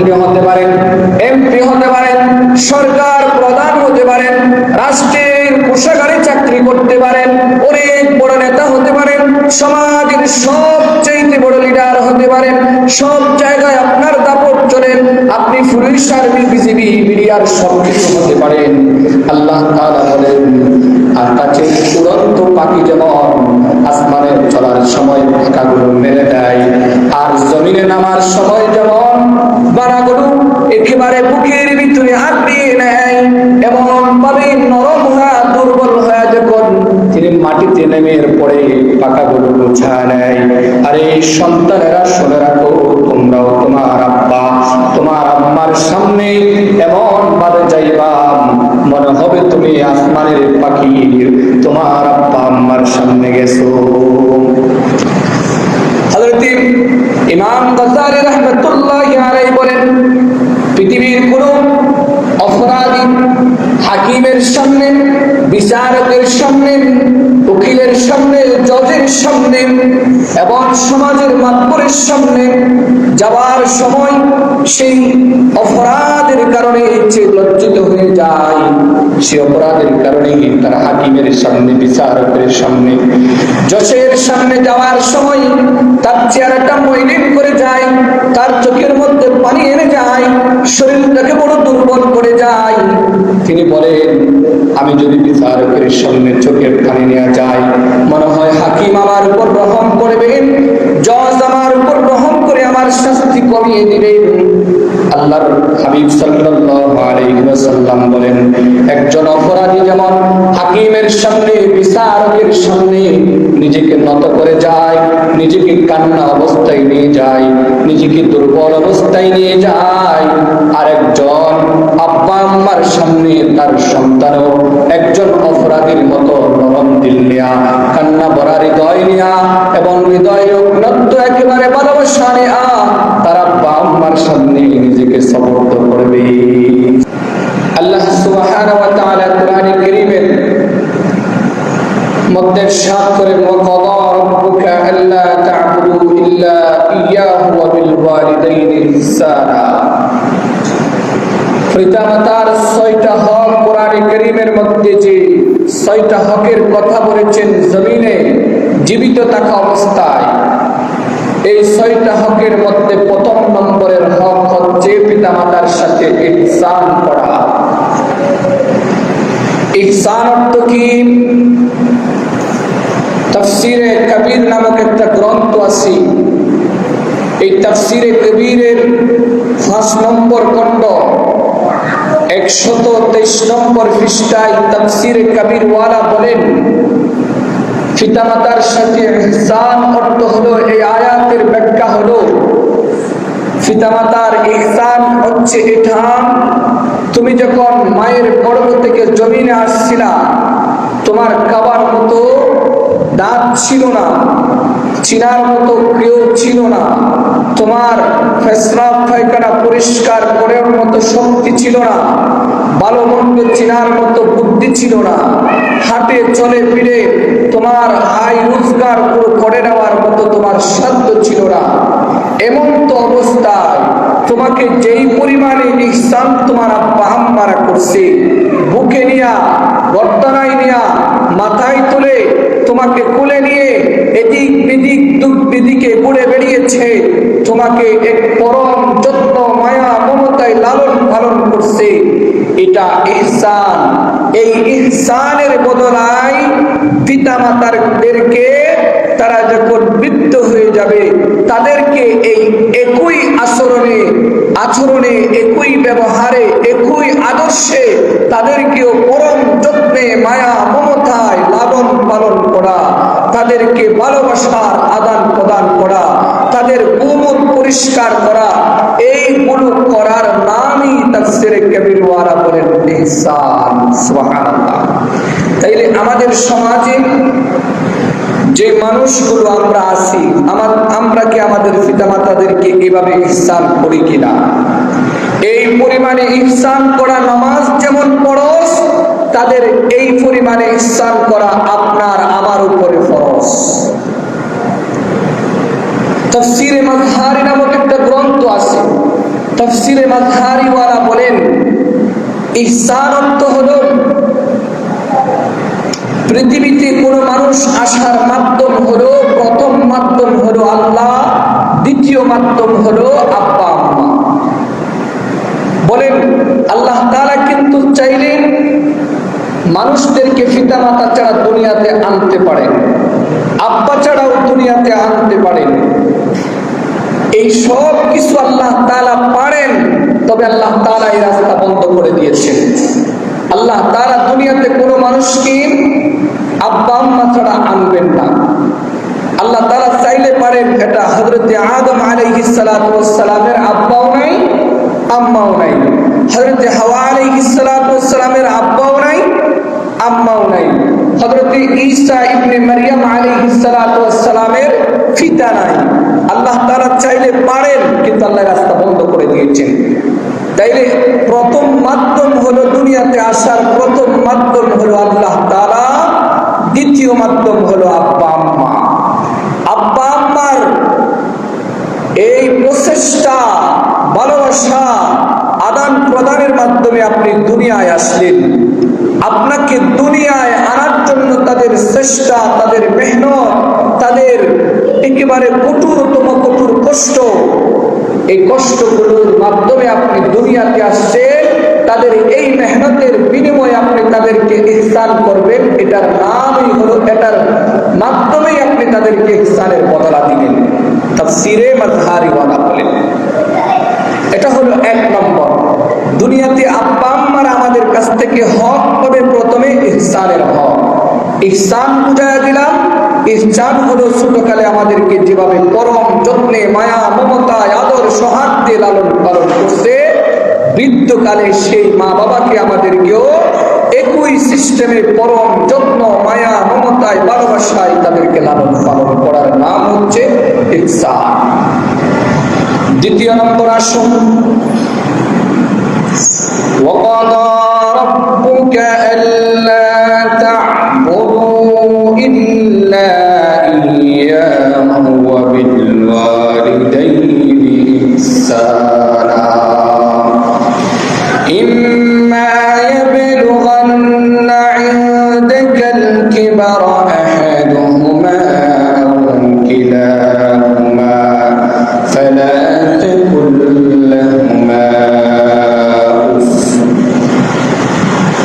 মন্ত্রী হতে পারেন, এমপি হতে পারেন, সরকার প্রধান হতে পারেন, রাষ্ট্রের কোষাগারে চাকরি করতে পারেন, অনেক বড় নেতা হতে পারেন, সমাজের সবচেয়ে বড় লিডার হতে পারেন, সব জায়গায় আপনার দাপট চলেন, আপনি পুলিশ, আর্মি, বিজিবি, মিডিয়ার সবকিছু হতে পারেন। আল্লাহ তাআলা বলেন, আকাশের উড়ন্ত পাখি যেমন আসমানে চলার সময় পাখাগুলো মেলে দেয়, আর জমিনে নামার সময় যেমন বানাগুলো একেবারে বুকের ভিতরে আঁকড়িয়ে নেয়, এমন ভাবে নরম হয়ে দুর্বল হয়ে যখন তিনি মাটিতে নেমে পড়ে পাখাগুলো গোছায় নেয়। আর এই সন্তানেরা শুনে রাখো, তোমরাও তোমার আব্বা তোমার আম্মার সামনে এমন ভাবে যাইবা মনে হবে তুমি আসমানের পাখি তোমার আব্বা আম্মার সামনে গেছো। হযরত ইমাম গাজ্জালী রাহমাতুল্লাহি আলাইহি বলেন, পৃথিবীর কোন অপরাধী হাকিমের সামনে, বিচারকের সামনে, উকিলের সামনে, জজের সামনে এবং সমাজের মাতবরের সামনে যাওয়ার সময় সেই অপরাধের কারণে যে লজ্জিত হয়ে যায়, সে অপরাধের কারণে তার হাকিমের সামনে, বিচারকের সামনে, জজের সামনে যাওয়ার সময় তার চেহারাটা মলিন করে যায়, তার চোখের মধ্যে পানি এনে যায়, শরীরটাকে বড় দুর্বল করে যায়। তিনি বলেন, আমি যদি বিচারকের সামনে চোখের পানি নিয়ে যাই, মনে হয় হাকিম আমার উপর রহম করবেন, জজ আমার উপর রহম করে আমার শাস্তি কমিয়ে দিবেন। আল্লাহর হাবিব সাল্লাল্লাহু আলাইহি ওয়াসাল্লাম বলেন, একজন অপরাধী যেমন হাকিমের সামনে, বিচারকের সামনে নিজেকে নত করে যায়, নিজেকে কান্না অবস্থায় নিয়ে যায়, নিজেকে দুর্বল অবস্থায় নিয়ে যায়, আরেকজন আব্বা আম্মার সামনে তার সন্তানও একজন অপরাধীর মতো নরম দিল নিয়া, কান্না ভরা হৃদয় নিয়া এবং হৃদয় উন্নত একেবারে ভালোবাসা নিয়া তার আব্বা আম্মার সামনে নিজেকে সমর্থ করবে। আল্লাহ সুবহানাহু ওয়া তাআলা কোরআনে কারীমের মধ্যে ইরশাদ করেন, ওয়া কাদা রাব্বুকা আল্লা তা'বুদু ইল্লা ইয়্যাহু ওয়া বিল ওয়ালিদাইনি ইহসানা। পিতামাতার 6টা হক কোরআনে কারীমের মধ্যে যে 6টা হকের কথা বলেছেন জমিনে জীবিত থাকা অবস্থায়, এই 6টা হকের মধ্যে প্রথম নম্বরের হক হচ্ছে পিতামাতার সাথে ইহসান করা। ইহসান অর্থ কি? তাফসীরে কবির নামক একটা গ্রন্থ আছে, এই তাফসীরে কবিরের 5 নম্বর খণ্ড 123 নম্বর পৃষ্ঠায় তাফসীরে কবির ওয়ালা বলেন, পিতামাতার সাথে ইহসান অর্থ হলো, এই আয়াতের ব্যাখ্যা হলো, পিতামাতার ইহসান হচ্ছে এটা, তুমি যখন মায়ের গর্ভ থেকে জমিনে আসছিলা, তোমার খাবার মতো দাঁত ছিল না, চিনার মতো কেউ ছিল না, তোমার পেশাব পায়খানা পরিষ্কার করার মতো শক্তি ছিল না, ভালো মন্দ চিনার মতো বুদ্ধি ছিল না, হাঁটে চলে ফিরে তোমার আয় রোজগার করে নেওয়ার মতো তোমার সাধ্য ছিল না। এমন তো অবস্থায় তোমাকে যেই পরিমাণে ইহসান তোমার আব্বা আম্মারা করছে, বুকে নিয়া, গর্দনায় নিয়া, মাথায় তুলে তোমাকে কোলে নিয়ে এদিক বিদিক দিকে ঘুরে বেরিয়েছে, তোমাকে এক পরম যত্ন মায়া মমতায় লালন পালন করছে, এটা ইহসান। এই ইহসানের বদলায় পিতামাতাদেরকে তারা যখন বৃদ্ধ হয়ে যাবে, তাদেরকে এই একই আচরণে একই ব্যবহারে একই আদর্শে তাদেরকেও পরম যত্নে মায়া মমতায় লালন পালন করা, তাদেরকে ভালোবাসার আদান প্রদান করা, তাদের গুণ পরিষ্কার করা, এইগুলো করার নামই তাফসীরে কবির ওয়ালা বলেন ইহসান। সুবহানাল্লাহ। তাইলে আমাদের সমাজে যে মানুষগুলো আমরা আছি, আমরা কি আমাদের পিতামাতাদেরকে এভাবে ইহসান করি কিনা? এই পরিমাণে ইহসান করা, নামাজ যেমন ফরজ, তাদের এই পরিমাণে ইহসান করা আপনার আমার উপরে ফরজ। তাফসীরে মাজহারি নামক একটা গ্রন্থ আছে, তাফসীরে মাযহারিওয়ালা বলেন ইহসান অর্থ হলো পৃথিবীতে কোন মানুষ আসার মাধ্যম হলো, প্রথম মাধ্যম হলো আল্লাহ, দ্বিতীয় মাধ্যম হলো আব্বা আম্মা। বলেন আল্লাহ তাআলা কিন্তু চাইলে মানুষদেরকে পিতা মাতা ছাড়া দুনিয়াতে আনতে পারেন, আব্বা ছাড়াও দুনিয়াতে আনতে পারেন। এই সব কিছু আল্লাহ তাআলা পারেন, তবে আল্লাহ তাআলা এই রাস্তা বন্ধ করে দিয়েছেন। আল্লাহ তাআলা দুনিয়াতে কোনো মানুষকে আব্বা আম্মা ছাড়া আনবেন না। আল্লাহ তাআলা চাইলে পারেন, এটা হযরতে আদম আলাইহিস সালাতু ওয়াস সালামের আব্বাও নাই আম্মাও নাই, হযরতে হাওয়া আলাইহিস সালাতু ওয়াস সালামের আব্বাও নাই আম্মাও নাই, হযরতে ঈসা ইবনে মারইয়াম আলাইহিস সালাতু ওয়াস সালামের পিতা নাই। আল্লাহ তাআলা চাইলে পারেন, কিন্তু আল্লাহ রাস্তা বন্ধ করে দিয়েছেন। তাইলে প্রথম মাধ্যম হলো দুনিয়াতে আসার প্রথম মাধ্যম হলো আল্লাহ তাআলা, দ্বিতীয় মাধ্যম হলো আব্বা আম্মা। আব্বা আম্মার এই প্রচেষ্টা, ভালোবাসা, আদান প্রদানের মাধ্যমে আপনি দুনিয়ায় আসলেন। আপনাকে দুনিয়ায় আনার জন্য তাদের চেষ্টা, তাদের মেহনত, তাদের একেবারে কঠোরতম কঠোর কষ্ট, এই কষ্টগুলোর মাধ্যমে আপনি দুনিয়াতে আসছেন। তাদের এই মেহনতের বিনিময়ে আপনি তাদেরকে ইহসান করবেন, এটার নামই হলো, এটার মাধ্যমেই আপনি তাদেরকে ইহসানের বদলা দিবেন। তাফসীরে মাযহারিওয়ালা বলেন এটা হলো এক নম্বর। দুনিয়াতে আব্বা আম্মারা আমাদের কাছ থেকে হক পাবে প্রথমে ইহসানের হক। ইহসান বুঝাইয়া দিলাম। ইহসান হলো ছোটকালে আমাদেরকে যেভাবে পরম যত্নে, মায়া, মমতায়, আদর, সহায় দিয়ে লালন পালন করছে, বৃদ্ধকালে সেই মা বাবাকে আমাদেরকেও একই সিস্টেমে পরম যত্ন, মায়া, মমতায়, ভালোবাসায় তাদেরকে লালন পালন করার নাম হচ্ছে ইহসান। দ্বিতীয় নম্বর আসুন, وَقَضَى رَبُّكَ أَلَّا تَعْبُدُوا إِلَّا إِيَّاهُ وَبِالْوَالِدَيْنِ إِحْسَانًا إِمَّا يَبْلُغَنَّ عِندَكَ الْكِبَرَ أَحَدُهُمَا أَوْ كِلَاهُمَا فَلَا تَقُل لَّهُمَا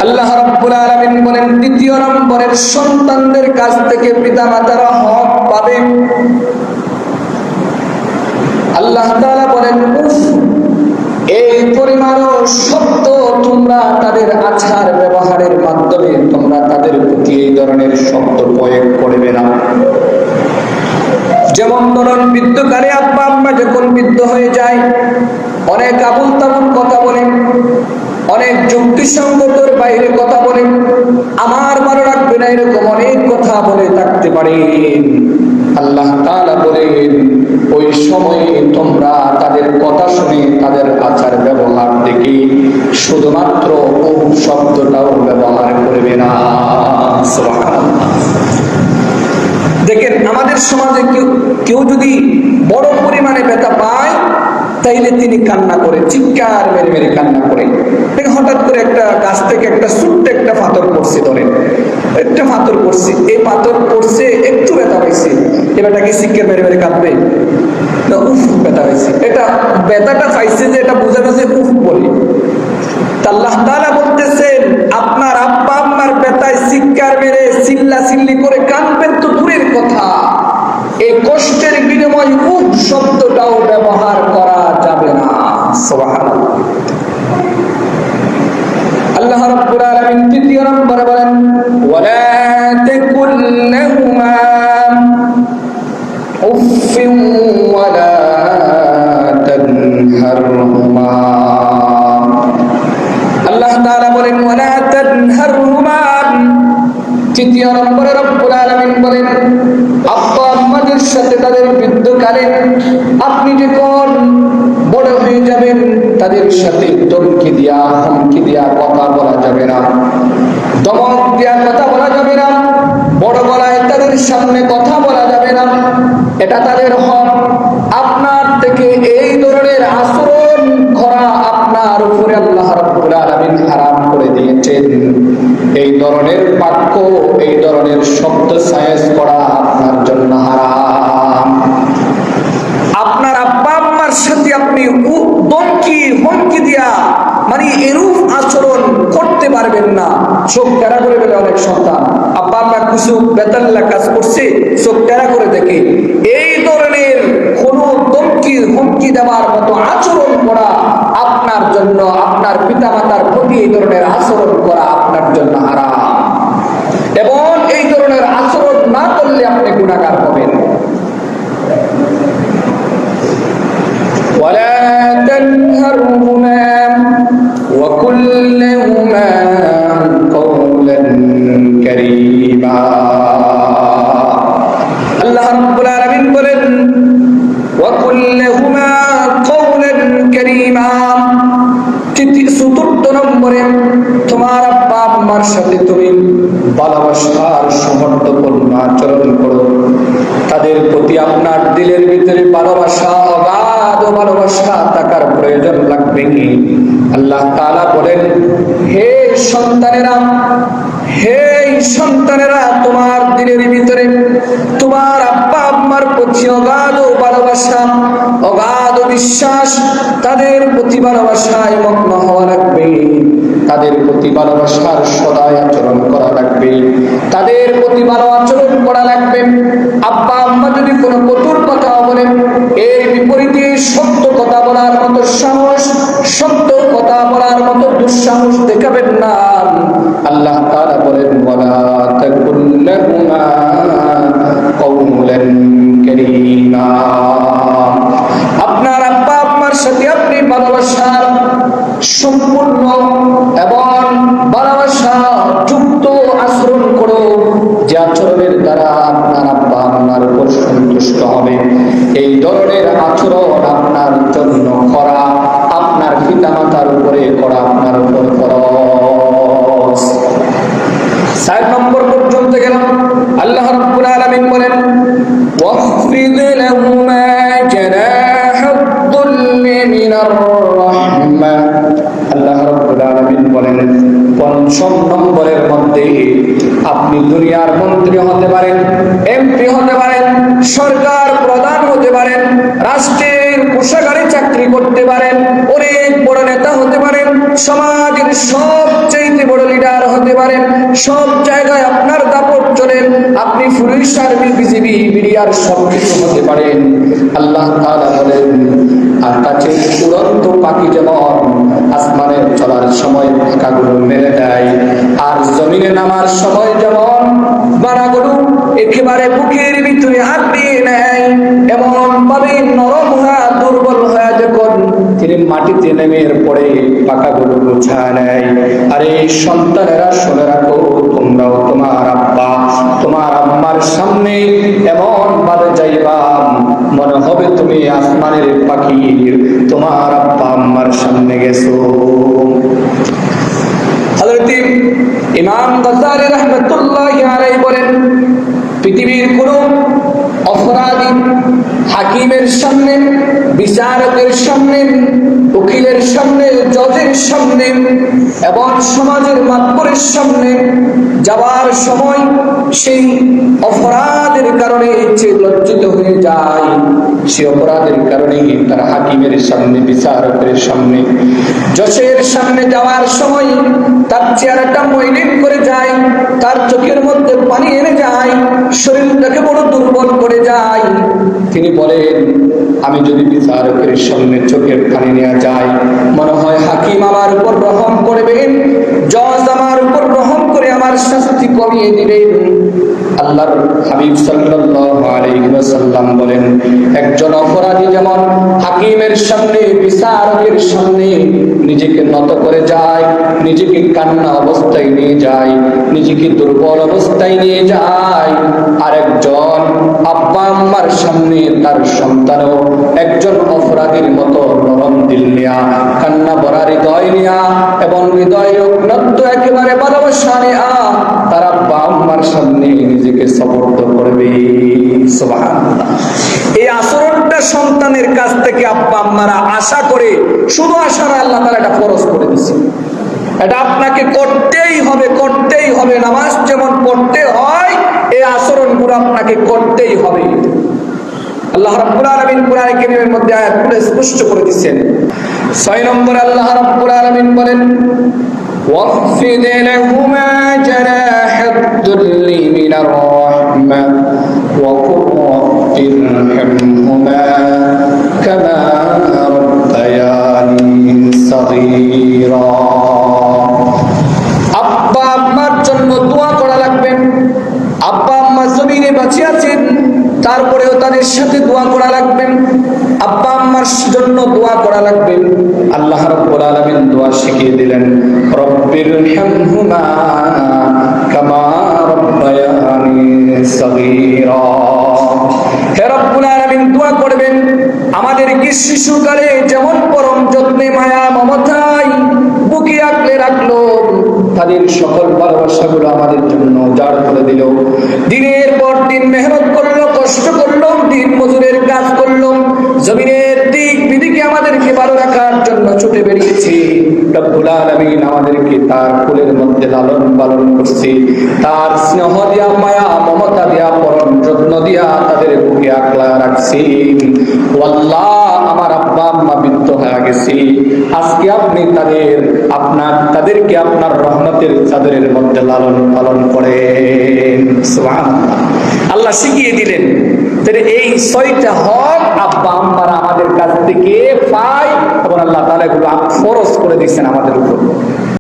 আল্লাহ রাব্বুল আলামিন বলেন দ্বিতীয় নম্বরের সন্তানদের কাছ থেকে পিতামাতারা হক পাবে। আল্লাহ তাআলা বলেন এই পরিমাণও সত্য, তোমরা তাদের আচার ব্যবহারের মাধ্যমে তোমরা তাদের প্রতি এই ধরনের শব্দ প্রয়োগ করবে না। যেমন ধরুন বৃদ্ধকালে আব্বা আম্মা যখন বৃদ্ধ হয়ে যায়, অনেক আবুল তাবুল কথা বলেন, অনেক যুক্তিসঙ্গতর বাইরে কথা বলেন, আমার ভালো লাগবে না এরকম অনেক কথা বলে থাকতে পারেন। আল্লাহ তাআলা বলেন ওই সময়ে তোমরা তাদের কথা শুনে তাদের আচার ব্যবহার দেখে শুধুমাত্র ওহ শব্দটাও ব্যবহার করবে না। সুবহানাল্লাহ। দেখেন আমাদের সমাজে কেউ যদি বড় পরিমাণে ব্যথা পায়, তাইলে তিনি কান্না করে, চিৎকার মেরে মেরে কান্না করে। হঠাৎ করে একটা গাছ থেকে একটা ছোট্ট একটা পাথর পড়ছে, ধরেন একটা পাথর পড়ছে, এই পাথর পড়ছে, একটু ব্যথা পাইছে, এবারটাকে চিৎকার মেরে মেরে কাঁদবে না? উফ ব্যথা পাইছে, এটা ব্যথাটা পাইছে যে এটা বোঝানো যে উফ বলে। আল্লাহ তাআলা বলতেছেন আপনার আব্বা আম্মার ব্যথায় চিৎকার মেরে চিল্লা চিল্লি করে কাঁদবেন তো দূরের কথা, এই কষ্টের বিনিময়ে উফ শব্দটাও ব্যবহার করা যাবে না। সুবহানাল্লাহ। আল্লাহ রাব্বুল আলামিন তৃতীয় নম্বরে বলেন ওয়ালা তাকুল লাহুমা উফফিন ওয়ালা তানহারহুমা। আল্লাহ তাআলা বলেন ওয়ালা তানহারহুমা। তৃতীয় নম্বরে রব্বুল আলামিন বলেন আব্বা আম্মাদের সাথে তাদের বৃদ্ধকালে আপনি যখন বড় হয়ে যাবেন, তাদের সাথে ধমকি দিয়া, হুমকি দিয়া কথা বলা যাবে না, দমক দিয়া কথা বলা যাবে না, বড় গলায় তাদের সামনে কথা বলা যাবে না, এটা তাদের হক। আপনার থেকে এই ধরনের আচরণ আপনার উপরে আল্লাহ রাব্বুল আলামিন হারাম করে দিয়েছেন। এই ধরনের বাক্য, এই ধরনের শব্দ সায়েন্স করা আপনার জন্য হারাম। আপনার আব্বা আম্মার সাথে আপনি হুমকি দিয়া মানে এরূপ আচরণ করতে পারবেন না। চোখ টেরা করে বলে অনেক সন্তান, আব্বা আম্মা কিছু বেতাল্লা কাজ করছে, চোখ টেরা করে দেখে। এই ধরনের কোন হুমকি দেওয়ার মতো আচরণ করা আপনার জন্য, আপনার পিতা মাতার প্রতি এই ধরনের আচরণ করা আপনার জন্য হারাম। এবং এই ধরনের আচরণ না করলে আপনি গুনাহগার হবেন। ولا تنهرهما وقل لهما قولا كريما। আল্লাহ রাব্বুল আলামিন বলেন وقل لهما قولا كريما। চতুর্থ নম্বরে তোমার আব্বা আম্মার সাথে তুমি ভালোবাসার সমর্থপূর্ণ আচরণ করো। তাদের প্রতি আপনার দিলের ভিতরে ভালোবাসা, অগাধ ভালোবাসা থাকার প্রয়োজন লাগবে। আল্লাহ তাআলা বলেন, হে সন্তানেরা, তোমার দিলের ভিতরে তোমার আব্বা আম্মার প্রতি অগাধ ভালোবাসা, অগাধ বিশ্বাস, তাদের প্রতি ভালোবাসায় মগ্ন হওয়া লাগবে। তাদের প্রতি ভালোবাসার সদাই আচরণ করা লাগবে, তাদের প্রতি ভালো আচরণ করা লাগবে। আব্বা আম্মা যদি কোনো কটুর কথা বলেন, এর বিপরীতে সত্য কথা বলার মতো সাহস, সত্য কথা বলার মতো দুঃসাহস দেখাবেন না। আল্লাহ তাআলা বলেন ওয়ালা তাকুল লাহুমা কওলান কারীমা। আপনার আব্বা আম্মার সাথে আপনি ভালোবাসার সম্পূর্ণ এবং ভালোবাসা যুক্ত আচরণ করো, যে আচরণের দ্বারা আপনার আব্বা আম্মার উপর সন্তুষ্ট হবে। এই ধরনের আচরণ আপনার জন্য করা, আপনার পিতা মাতার উপরে করা আপনার উপর ফরজ। 4 নম্বর পর্যন্ত গেলাম। আল্লাহ রাব্বুল আলামিন বলেন ওয়াখফিদ লাহুমা জানাহাদ যুল্লি মিনার রাহমা। আল্লাহ রাব্বুল আলামিন বলেন 5 নম্বরের মধ্যে আপনি দুনিয়ার মন্ত্রী হতে পারেন, এমপি হতে পারেন, সরকার প্রধান হতে পারেন, রাষ্ট্রের কোষাগারে চাকরি করতে পারেন, অনেক বড় নেতা হতে পারেন, সমাজের সবচেয়ে বড় লিডার হতে পারেন, সব জায়গায় আপনার দাপট চলেন, আপনি পুলিশ আর্মি বিজিবি মিডিয়ার সবকিছু হতে পারেন। আল্লাহ তাআলা বলেন আকাশের উড়ন্ত পাখি যেমন আসমানের চলার সময় পাখাগুলো মেলে দেয়, আর জমিনে নামার সময় যেমন বানাগুলো একেবারে বুকের ভিতরে হাত দিয়ে নেয়, এমন ভাবে নরম হয়ে দুর্বল হয়ে যখন তিনি মাটিতে নেমে পড়ে পাখাগুলো গুছায় নেয়। আরে সন্তানেরা শুনে রাখো, তোমরাও তোমার আব্বা তোমার আম্মার সামনে এমন ভাবে যাইবা মনে হবে তুমি আসমানের পাখি তোমার আব্বা আম্মার সামনে গেছো। হযরত ইমাম গাজ্জালী রাহমাতুল্লাহি আলাইহি বলেন পৃথিবীর কোন অপরাধী হাকিমের সামনে, বিচারকের সামনে, উকিলের সামনে, জজের সামনে এবং সমাজের মাতবরের সামনে যাওয়ার সময় সেই অপরাধের কারণে যে লজ্জিত হয়ে যায়, সেই অপরাধের কারণে তারা হাকিমের সামনে, বিচারকের সামনে, জজের সামনে যাওয়ার সময় তার চেহারাটা মলিন করে যায়, তার চোখের মধ্যে পানি এনে যায়, শরীরটাকে বড় দুর্বল করে যায়। তিনি বলেন আমি যদি বিচারকের সামনে চোখের পানি নিয়ে যাই, মনে হয় হাকিম আমার উপর রহম করবেন, জজ আমার উপর রহম করে আমার শাস্তি কমিয়ে দিবেন। আল্লাহর হাবিব সাল্লাল্লাহু আলাইহি ওয়াসাল্লাম বলেন একজন অপরাধী যেমন হাকিমের সামনে, বিচারকের সামনে নিজেকে নত করে যায়, নিজেকে কান্না অবস্থায় নিয়ে যায়, নিজেকে দুর্বল অবস্থায় নিয়ে যায়, আরেকজন আব্বা আম্মার সামনে তার সন্তানও একজন অপরাধীর মতো নরম দিল নিয়া, কান্না ভরা হৃদয় নিয়া এবং হৃদয় নদ্য একেবারে ভালোবাসা নিয়া তার আব্বা আম্মার সামনে নিজেকে সমর্থ করবে। সুবহানাল্লাহ। এই আচরণটা সন্তানের কাছ থেকে আব্বা আম্মারা আশা করে, শুধু আশা না, আল্লাহ তাআলা এটা ফরজ করে দিয়েছে। এটা আপনাকে করতেই হবে, করতেই হবে। নামাজ যেমন পড়তে হয়, এই আচরণগুলো আপনাকে করতেই হবে। আল্লাহ রাব্বুল আলামিন কোরআনে কারীমের মধ্যে আয়াতগুলো স্পষ্ট করে দিয়েছেন। 6 নম্বরে আল্লাহ রাব্বুল আলামিন বলেন, ওয়াখফিদ লাহুমা জানাহাদ-দুল্লি মিনার রাহমা ওয়া কুর রাব্বিরহামহুমা কামা রাব্বায়ানি সাগীরা। আব্বা আম্মার জন্য দোয়া করা লাগবে। আব্বা আম্মা জমিনে বেঁচে আছেন, তারপরেও তাদের সাথে দোয়া করা লাগবে। আব্বা আম্মার জন্য দোয়া করা লাগবে। আল্লাহ রাব্বুল আলামিন দোয়া শিখিয়ে দিলেন, রব্বিরহামহুমা কামা রাব্বায়ানি সাগীরা। হে রব্বুল আলামিন, দোয়া করবেন আমাদেরকে শিশুকালে যেমন পরম যত্নে মায়া মমতায় বুকে আগলে রাখলো, তাদের সকল ভালোবাসাগুলো আমাদের জন্য উজাড় করে দিল। দিনের পর দিন মেহনত করলো, কষ্ট করলো, দিন মজুরের কাজ করলো, জমিনের দিক বিদিকে আমাদেরকে ভালো রাখার জন্য ছুটে বেরিয়েছি। রব্বুল আলামিন আমাদেরকে তার কোলের মধ্যে লালন পালন করছে, তার স্নেহ দিয়া, মায়া মমতা দিয়া, পরম যত্ন দিয়া তাদের বুকে আগলা রাখছে। আল্লাহ, আমার আব্বা আম্মা বৃদ্ধ হয়ে গেছে, আজকে আপনি তাদেরকে আপনার রহমতের চাদরের মধ্যে লালন পালন করেন। সুবহানাল্লাহ। আল্লাহ শিখিয়ে দিলেন। তাহলে এই 6টা হক আব্বা আম্মারা আমাদের কাছ থেকে পায় এবং আল্লাহ তাআলা এগুলো ফরজ করে দিয়েছেন আমাদের উপর।